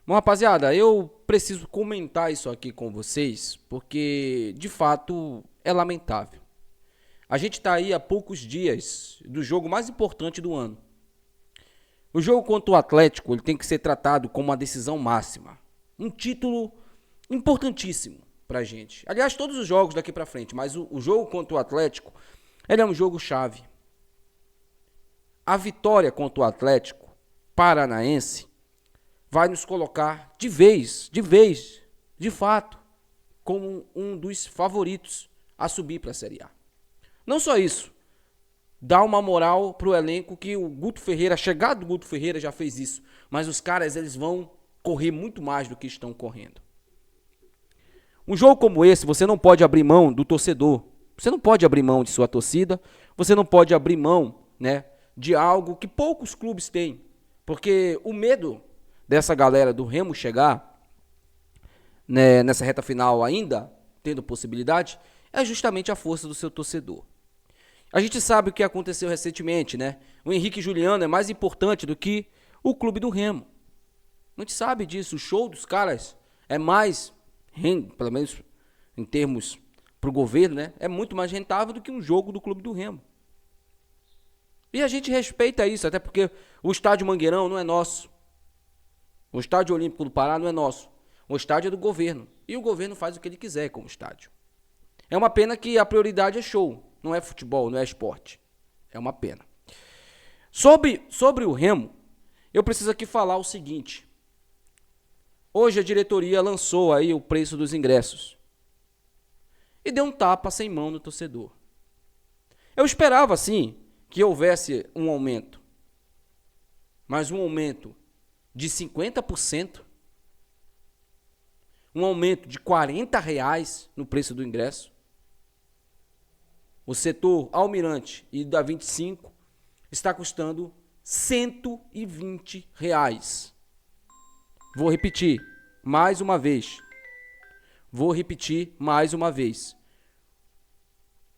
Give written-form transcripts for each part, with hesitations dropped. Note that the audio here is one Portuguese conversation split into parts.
Bom, rapaziada, eu preciso comentar isso aqui com vocês, porque de fato é lamentável. A gente está aí há poucos dias do jogo mais importante do ano. O jogo contra o Atlético ele tem que ser tratado como uma decisão máxima. Um título importantíssimo pra gente. Aliás, todos os jogos daqui pra frente, mas o jogo contra o Atlético, ele é um jogo chave. A vitória contra o Atlético Paranaense vai nos colocar de fato, como um dos favoritos a subir para a Série A. Não só isso, dá uma moral pro elenco que o Guto Ferreira, a chegada do Guto Ferreira já fez isso, mas os caras eles vão correr muito mais do que estão correndo. Um jogo como esse, você não pode abrir mão do torcedor. Você não pode abrir mão de sua torcida, você não pode abrir mão, né, de algo que poucos clubes têm. Porque o medo dessa galera do Remo chegar, né, nessa reta final ainda, tendo possibilidade, é justamente a força do seu torcedor. A gente sabe o que aconteceu recentemente, né? O Henrique Juliano é mais importante do que o clube do Remo. A gente sabe disso, o show dos caras é mais, pelo menos em termos para o governo, né? É muito mais rentável do que um jogo do clube do Remo. E a gente respeita isso, até porque o estádio Mangueirão não é nosso. O estádio Olímpico do Pará não é nosso. O estádio é do governo. E o governo faz o que ele quiser com o estádio. É uma pena que a prioridade é show, não é futebol, não é esporte. É uma pena. Sobre o Remo, eu preciso aqui falar o seguinte. Hoje a diretoria lançou aí o preço dos ingressos. E deu um tapa sem mão no torcedor. Eu esperava, sim, que houvesse um aumento. Mas um aumento de 50%, um aumento de R$ 40 no preço do ingresso. O setor Almirante e da 25 está custando R$ 120. Vou repetir mais uma vez.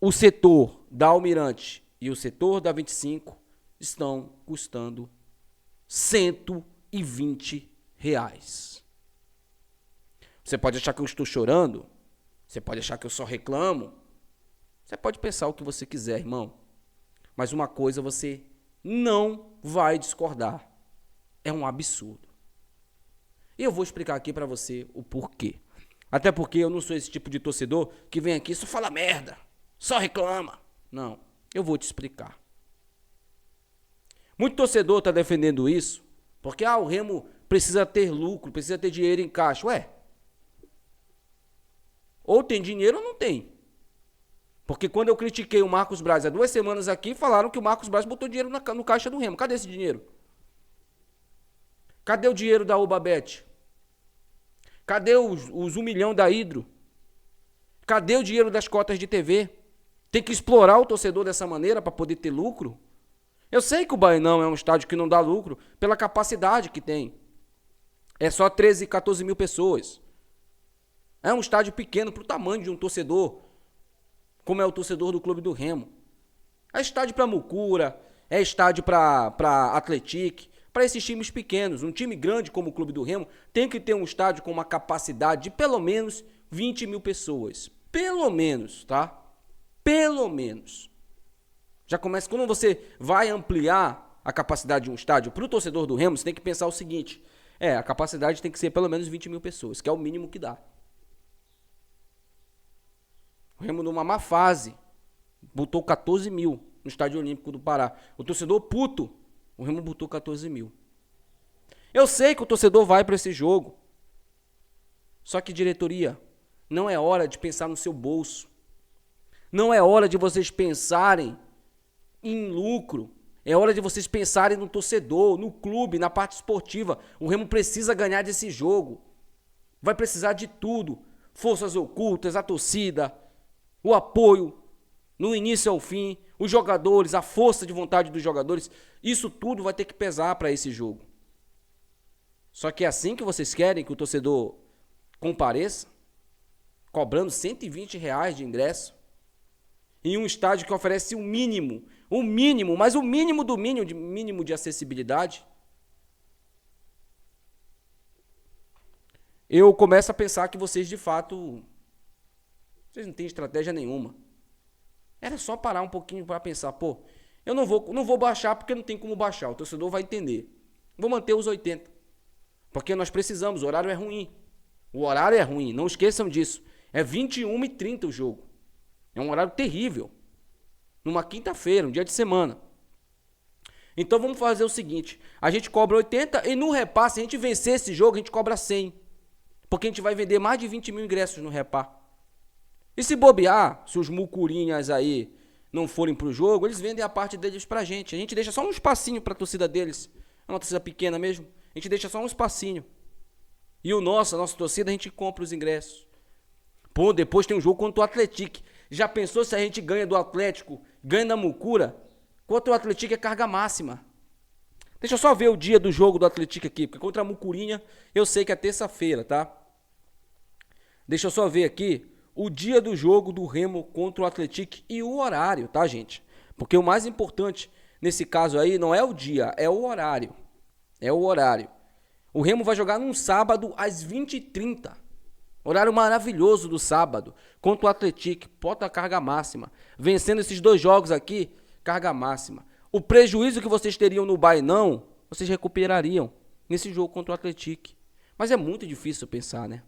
O setor da Almirante e o setor da 25 estão custando R$ 120. Você pode achar que eu estou chorando, você pode achar que eu só reclamo, você pode pensar o que você quiser, irmão. Mas uma coisa você não vai discordar. É um absurdo. E eu vou explicar aqui pra você o porquê. Até porque eu não sou esse tipo de torcedor que vem aqui e só fala merda, só reclama. Não, eu vou te explicar. Muito torcedor está defendendo isso porque o Remo precisa ter lucro, precisa ter dinheiro em caixa. Ué, ou tem dinheiro ou não tem. Porque quando eu critiquei o Marcos Braz há 2 semanas aqui, falaram que o Marcos Braz botou dinheiro no caixa do Remo. Cadê esse dinheiro? Cadê o dinheiro da Ubabet? Cadê os 1 milhão da Hidro? Cadê o dinheiro das cotas de TV? Tem que explorar o torcedor dessa maneira para poder ter lucro? Eu sei que o Baenão é um estádio que não dá lucro pela capacidade que tem. É só 13, 14 mil pessoas. É um estádio pequeno para o tamanho de um torcedor, como é o torcedor do Clube do Remo. É estádio para Mucura, é estádio para Atlético, para esses times pequenos. Um time grande como o Clube do Remo tem que ter um estádio com uma capacidade de pelo menos 20 mil pessoas. Pelo menos, tá? Pelo menos. Já começa, quando você vai ampliar a capacidade de um estádio para o torcedor do Remo, você tem que pensar o seguinte, a capacidade tem que ser pelo menos 20 mil pessoas, que é o mínimo que dá. O Remo numa má fase, botou 14 mil no Estádio Olímpico do Pará. O torcedor puto, o Remo botou 14 mil. Eu sei que o torcedor vai para esse jogo. Só que, diretoria, não é hora de pensar no seu bolso. Não é hora de vocês pensarem em lucro. É hora de vocês pensarem no torcedor, no clube, na parte esportiva. O Remo precisa ganhar desse jogo. Vai precisar de tudo. Forças ocultas, a torcida, o apoio, no início ao fim, os jogadores, a força de vontade dos jogadores. Isso tudo vai ter que pesar para esse jogo. Só que é assim que vocês querem que o torcedor compareça? Cobrando R$ 120 de ingresso? Em um estádio que oferece o mínimo, mas o mínimo do mínimo de acessibilidade? eu começo a pensar que vocês, de fato, vocês não têm estratégia nenhuma. Era só parar um pouquinho para pensar, pô, eu não vou baixar porque não tem como baixar, o torcedor vai entender. Vou manter os 80. Porque nós precisamos, o horário é ruim. O horário é ruim, não esqueçam disso. É 21h30 o jogo. É um horário terrível. Numa quinta-feira, um dia de semana. Então vamos fazer o seguinte, a gente cobra 80 e no repar, se a gente vencer esse jogo, a gente cobra 100. Porque a gente vai vender mais de 20 mil ingressos no repar. E se bobear, se os mucurinhas aí não forem pro jogo, eles vendem a parte deles pra gente. A gente deixa só um espacinho pra torcida deles. É uma torcida pequena mesmo. A gente deixa só um espacinho. E a nossa torcida, a gente compra os ingressos. Pô, depois tem um jogo contra o Atlético. Já pensou se a gente ganha do Atlético, ganha da Mucura? Contra o Atlético é carga máxima. Deixa eu só ver o dia do jogo do Atlético aqui, porque contra a Mucurinha eu sei que é terça-feira, tá? Deixa eu só ver aqui o dia do jogo do Remo contra o Atlético e o horário, tá, gente? Porque o mais importante nesse caso aí não é o dia, é o horário. É o horário. O Remo vai jogar num sábado às 20h30. Horário maravilhoso do sábado. Contra o Atlético. Bota a carga máxima. Vencendo esses dois jogos aqui, carga máxima. O prejuízo que vocês teriam no Bainão, vocês recuperariam nesse jogo contra o Atlético. Mas é muito difícil pensar, né?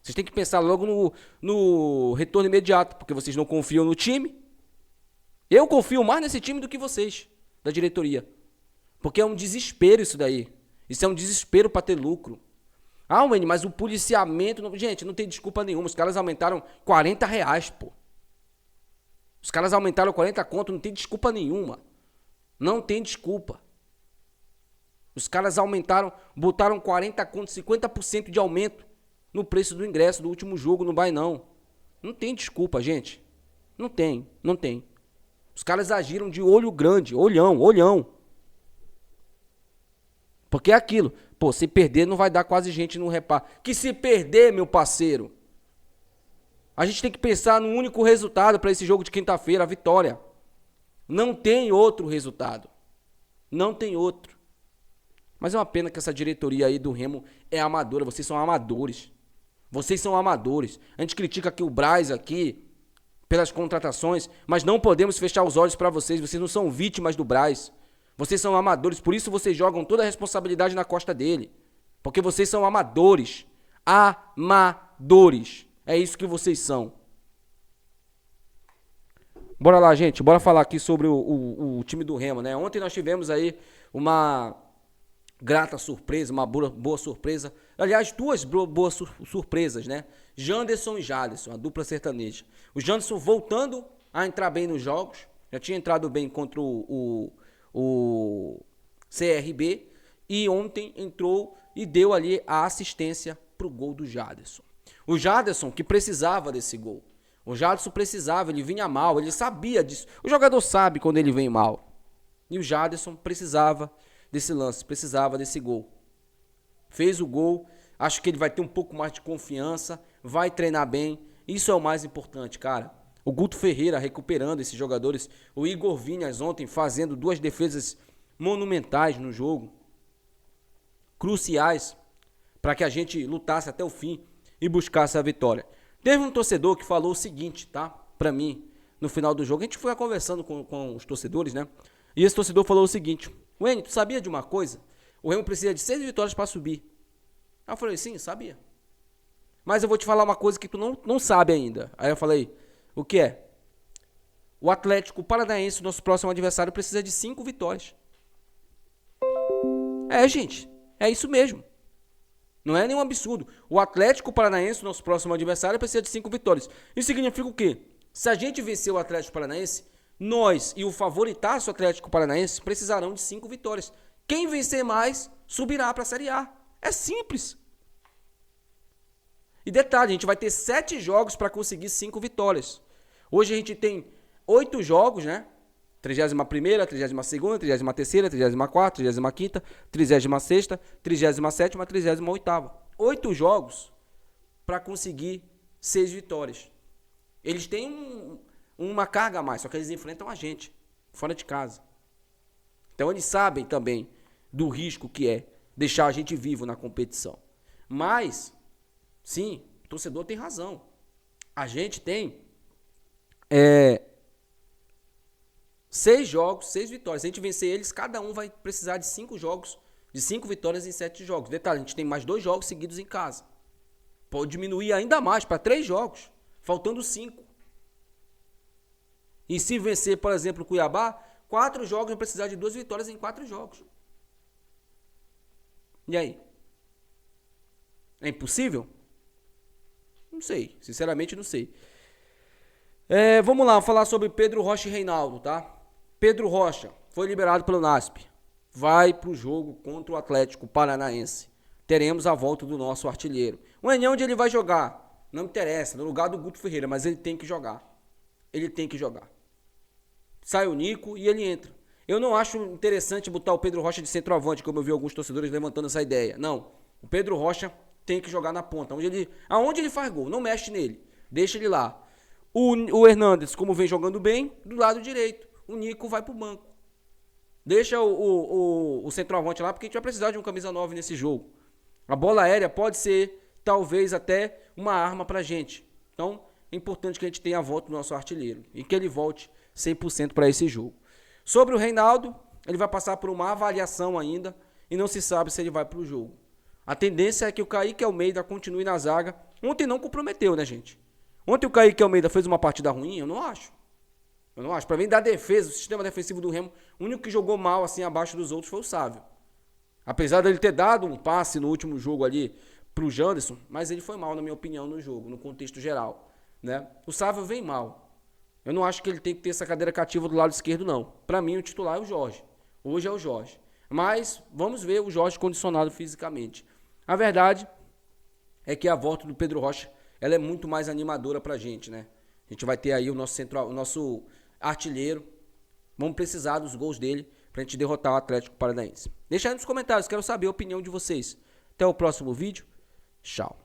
Vocês têm que pensar logo no retorno imediato, porque vocês não confiam no time. Eu confio mais nesse time do que vocês, da diretoria. Porque é um desespero isso daí. Isso é um desespero para ter lucro. Ah, Wayne, mas o policiamento... Não... Gente, não tem desculpa nenhuma. Os caras aumentaram R$40, pô. Os caras aumentaram 40 conto, não tem desculpa nenhuma. Não tem desculpa. Os caras aumentaram, botaram 40 conto, 50% de aumento no preço do ingresso do último jogo no Bainão. Não tem desculpa, gente. Não tem. Os caras agiram de olho grande, olhão. Porque é aquilo. Pô, se perder não vai dar quase gente no repar. Que se perder, meu parceiro, a gente tem que pensar no único resultado para esse jogo de quinta-feira, a vitória. Não tem outro resultado. Não tem outro. Mas é uma pena que essa diretoria aí do Remo é amadora. Vocês são amadores. A gente critica aqui o Braz aqui pelas contratações, mas não podemos fechar os olhos para vocês. Vocês não são vítimas do Braz. Vocês são amadores, por isso vocês jogam toda a responsabilidade na costa dele. Porque vocês são amadores. Amadores. É isso que vocês são. Bora lá, gente. Bora falar aqui sobre o time do Remo, né? Ontem nós tivemos aí uma grata surpresa, uma boa surpresa. Aliás, duas boas surpresas, né? Janderson e Jaderson, a dupla sertaneja. O Janderson voltando a entrar bem nos jogos. Já tinha entrado bem contra o CRB e ontem entrou e deu ali a assistência pro gol do Jaderson. O Jaderson que precisava desse gol. O Jaderson precisava, ele vinha mal, ele sabia disso. O jogador sabe quando ele vem mal. E o Jaderson precisava desse lance, precisava desse gol. Fez o gol, acho que ele vai ter um pouco mais de confiança, vai treinar bem. Isso é o mais importante, cara. O Guto Ferreira recuperando esses jogadores. O Igor Viñas ontem fazendo duas defesas monumentais no jogo. Cruciais para que a gente lutasse até o fim e buscasse a vitória. Teve um torcedor que falou o seguinte, tá? Pra mim, no final do jogo. A gente foi conversando com os torcedores, né? E esse torcedor falou o seguinte: Wayne, tu sabia de uma coisa? O Remo precisa de 6 vitórias para subir. Aí eu falei, sim, sabia. Mas eu vou te falar uma coisa que tu não sabe ainda. Aí eu falei, o que é? O Atlético Paranaense, nosso próximo adversário, precisa de 5 vitórias. É, gente, é isso mesmo. Não é nenhum absurdo. O Atlético Paranaense, nosso próximo adversário, precisa de 5 vitórias. Isso significa o quê? Se a gente vencer o Atlético Paranaense, nós e o favoritaço Atlético Paranaense precisarão de 5 vitórias. Quem vencer mais, subirá para a Série A. É simples. E detalhe, a gente vai ter 7 jogos para conseguir 5 vitórias. Hoje a gente tem 8 jogos, né? 31ª, 32ª, 33ª, 34ª, 35ª, 36ª, 37ª, 38ª. 8 jogos para conseguir 6 vitórias. Eles têm uma carga a mais, só que eles enfrentam a gente, fora de casa. Então eles sabem também do risco que é deixar a gente vivo na competição. Mas Sim, o torcedor tem razão. A gente tem 6 jogos, 6 vitórias. Se a gente vencer eles, cada um vai precisar de 5 jogos, de 5 vitórias em 7 jogos. Detalhe, a gente tem mais 2 jogos seguidos em casa. Pode diminuir ainda mais para 3 jogos, faltando 5. E se vencer, por exemplo, o Cuiabá, 4 jogos vai precisar de 2 vitórias em 4 jogos. E aí? É impossível? Não sei, sinceramente não sei. Vamos lá, falar sobre Pedro Rocha e Reinaldo, tá? Pedro Rocha foi liberado pelo NASP. Vai pro jogo contra o Atlético Paranaense. Teremos a volta do nosso artilheiro. Onde ele vai jogar? Não me interessa, no lugar do Guto Ferreira, mas ele tem que jogar. Ele tem que jogar. Sai o Nico e ele entra. Eu não acho interessante botar o Pedro Rocha de centroavante, como eu vi alguns torcedores levantando essa ideia. Não, o Pedro Rocha tem que jogar na ponta. Aonde ele faz gol, não mexe nele. Deixa ele lá. O Hernandes, como vem jogando bem, do lado direito. O Nico vai pro banco. Deixa o centroavante lá, porque a gente vai precisar de um camisa 9 nesse jogo. A bola aérea pode ser, talvez, até uma arma pra gente. Então, é importante que a gente tenha a volta do nosso artilheiro. E que ele volte 100% para esse jogo. Sobre o Reinaldo, ele vai passar por uma avaliação ainda. E não se sabe se ele vai pro jogo. A tendência é que o Kaique Almeida continue na zaga. Ontem não comprometeu, né, gente? Ontem o Kaique Almeida fez uma partida ruim? Eu não acho. Para mim, da defesa, o sistema defensivo do Remo, o único que jogou mal, assim, abaixo dos outros foi o Sávio. Apesar dele ter dado um passe no último jogo ali pro Janderson, mas ele foi mal, na minha opinião, no jogo, no contexto geral, né? O Sávio vem mal. Eu não acho que ele tem que ter essa cadeira cativa do lado esquerdo, não. Para mim, o titular é o Jorge. Hoje é o Jorge. Mas vamos ver o Jorge condicionado fisicamente. A verdade é que a volta do Pedro Rocha, ela é muito mais animadora pra gente, né? A gente vai ter aí o nosso artilheiro. Vamos precisar dos gols dele pra gente derrotar o Atlético Paranaense. Deixa aí nos comentários, quero saber a opinião de vocês. Até o próximo vídeo. Tchau.